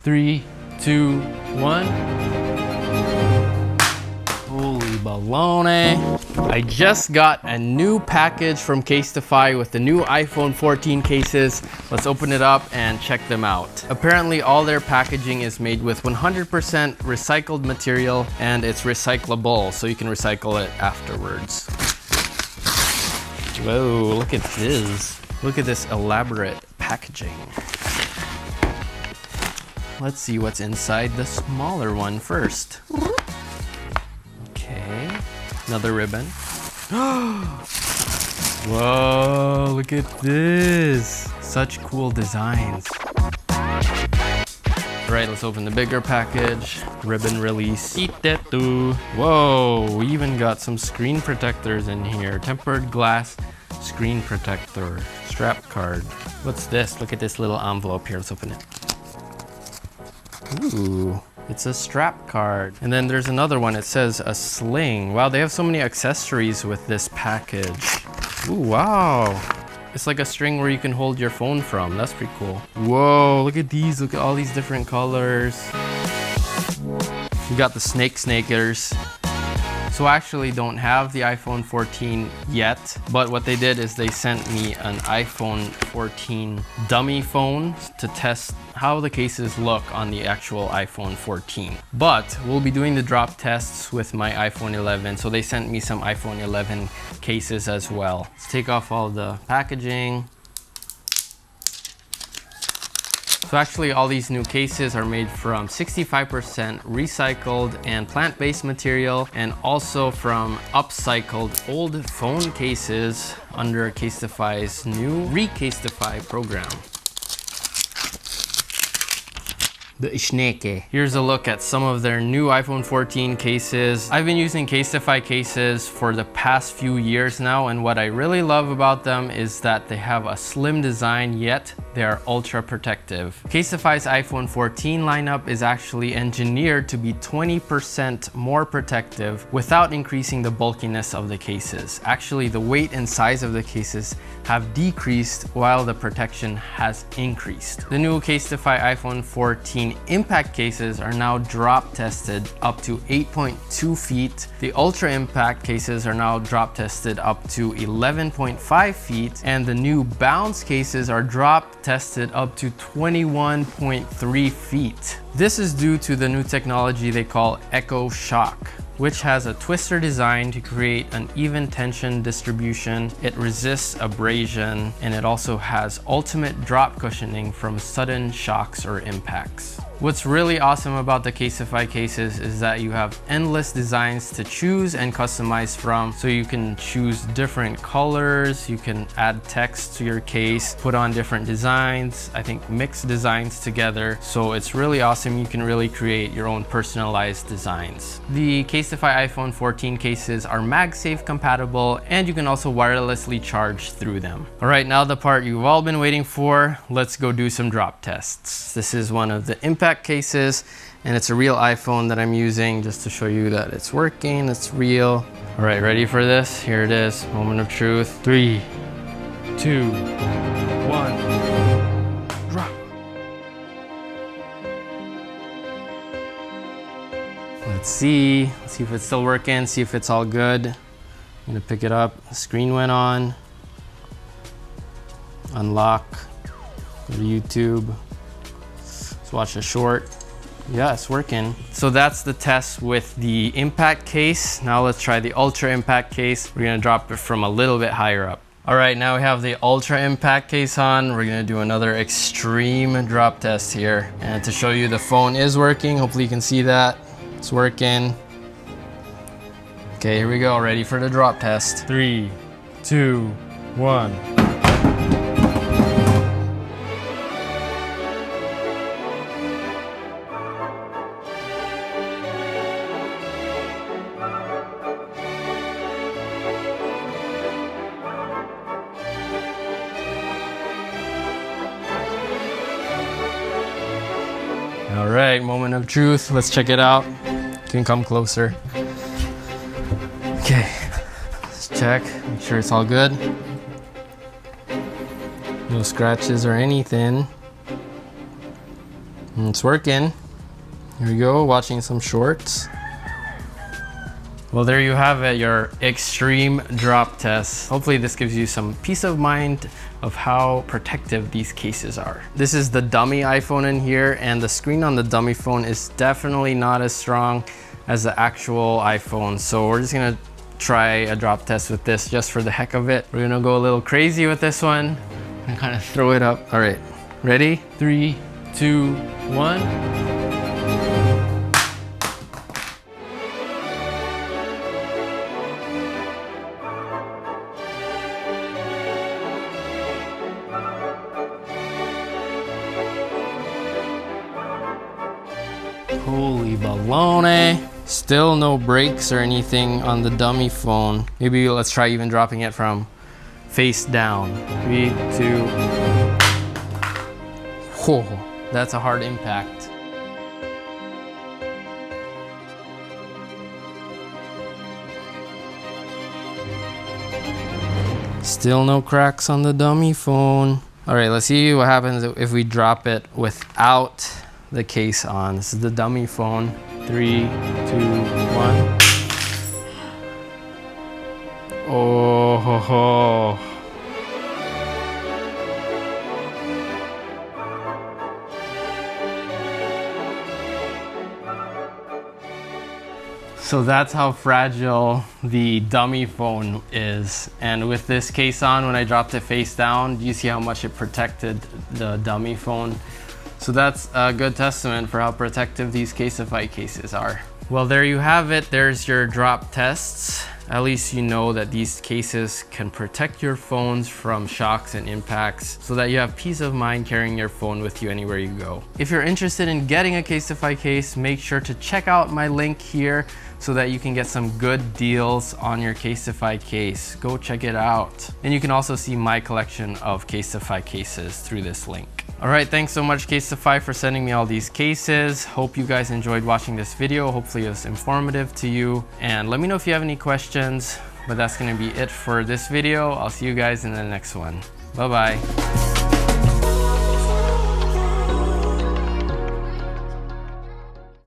3, 2, 1. Holy baloney. I just got a new package from Casetify with the new iPhone 14 cases. Let's open it up and check them out. Apparently all their packaging is made with 100% recycled material and it's recyclable, so you can recycle it afterwards. Whoa, look at this. Look at this elaborate packaging. Let's see what's inside the smaller one first. Okay, another ribbon. Whoa, look at this. Such cool designs. All right, let's open the bigger package. Ribbon release. Whoa, we even got some screen protectors in here. Tempered glass screen protector. Strap card. What's this? Look at this little envelope here. Let's open it. Ooh, it's a strap card. And then there's another one. It says a sling. Wow, they have so many accessories with this package. Ooh, wow. It's like a string where you can hold your phone from. That's pretty cool. Whoa, look at these. Look at all these different colors. We got the snakers. So I actually don't have the iPhone 14 yet, but what they did is they sent me an iPhone 14 dummy phone to test how the cases look on the actual iPhone 14. But we'll be doing the drop tests with my iPhone 11, so they sent me some iPhone 11 cases as well. Let's take off all the packaging. So actually all these new cases are made from 65% recycled and plant-based material, and also from upcycled old phone cases under Casetify's new Casetify program. The Schnecke. Here's a look at some of their new iPhone 14 cases. I've been using Casetify cases for the past few years now, and what I really love about them is that they have a slim design, yet they are ultra protective. Casetify's iPhone 14 lineup is actually engineered to be 20% more protective without increasing the bulkiness of the cases. Actually, the weight and size of the cases have decreased while the protection has increased. The new Casetify iPhone 14 impact cases are now drop tested up to 8.2 feet. The ultra impact cases are now drop tested up to 11.5 feet, and the new bounce cases are drop tested up to 21.3 feet. This is due to the new technology they call Echo Shock, which has a twister design to create an even tension distribution. It resists abrasion, and it also has ultimate drop cushioning from sudden shocks or impacts. What's really awesome about the Casetify cases is that you have endless designs to choose and customize from. So you can choose different colors, you can add text to your case, put on different designs, I think mix designs together. So it's really awesome. You can really create your own personalized designs. The Casetify iPhone 14 cases are MagSafe compatible, and you can also wirelessly charge through them. All right, now the part you've all been waiting for. Let's go do some drop tests. This is one of the impact cases, and it's a real iPhone that I'm using just to show you that it's working, it's real. All right, ready for this? Here it is, moment of truth. 3, 2, 1, drop. Let's see if it's still working, see if it's all good. I'm gonna pick it up. The screen went on. Unlock, go to YouTube. Let's watch a short. Yeah, it's working. So that's the test with the impact case. Now let's try the ultra impact case. We're gonna drop it from a little bit higher up. All right, now we have the ultra impact case on. We're gonna do another extreme drop test here. And to show you the phone is working, hopefully you can see that. It's working. Okay, here we go, ready for the drop test. 3, 2, 1. All right, moment of truth. Let's check it out. You can come closer. Okay, let's check, make sure it's all good. No scratches or anything. It's working. Here we go, watching some shorts. Well, there you have it, your extreme drop test. Hopefully this gives you some peace of mind of how protective these cases are. This is the dummy iPhone in here, and the screen on the dummy phone is definitely not as strong as the actual iPhone. So we're just gonna try a drop test with this just for the heck of it. We're gonna go a little crazy with this one and kind of throw it up. All right, ready? 3, 2, 1. Holy baloney. Still no brakes or anything on the dummy phone. Maybe let's try even dropping it from face down. 3, 2. Whoa, that's a hard impact. Still no cracks on the dummy phone. All right, let's see what happens if we drop it without the case on. This is the dummy phone. 3, 2, 1. Oh ho ho. So that's how fragile the dummy phone is. And with this case on, when I dropped it face down, you see how much it protected the dummy phone. So that's a good testament for how protective these Casetify cases are. Well, there you have it. There's your drop tests. At least you know that these cases can protect your phones from shocks and impacts so that you have peace of mind carrying your phone with you anywhere you go. If you're interested in getting a Casetify case, make sure to check out my link here so that you can get some good deals on your Casetify case. Go check it out. And you can also see my collection of Casetify cases through this link. All right, thanks so much Casetify for sending me all these cases. Hope you guys enjoyed watching this video. Hopefully it was informative to you. And let me know if you have any questions, but that's gonna be it for this video. I'll see you guys in the next one. Bye-bye.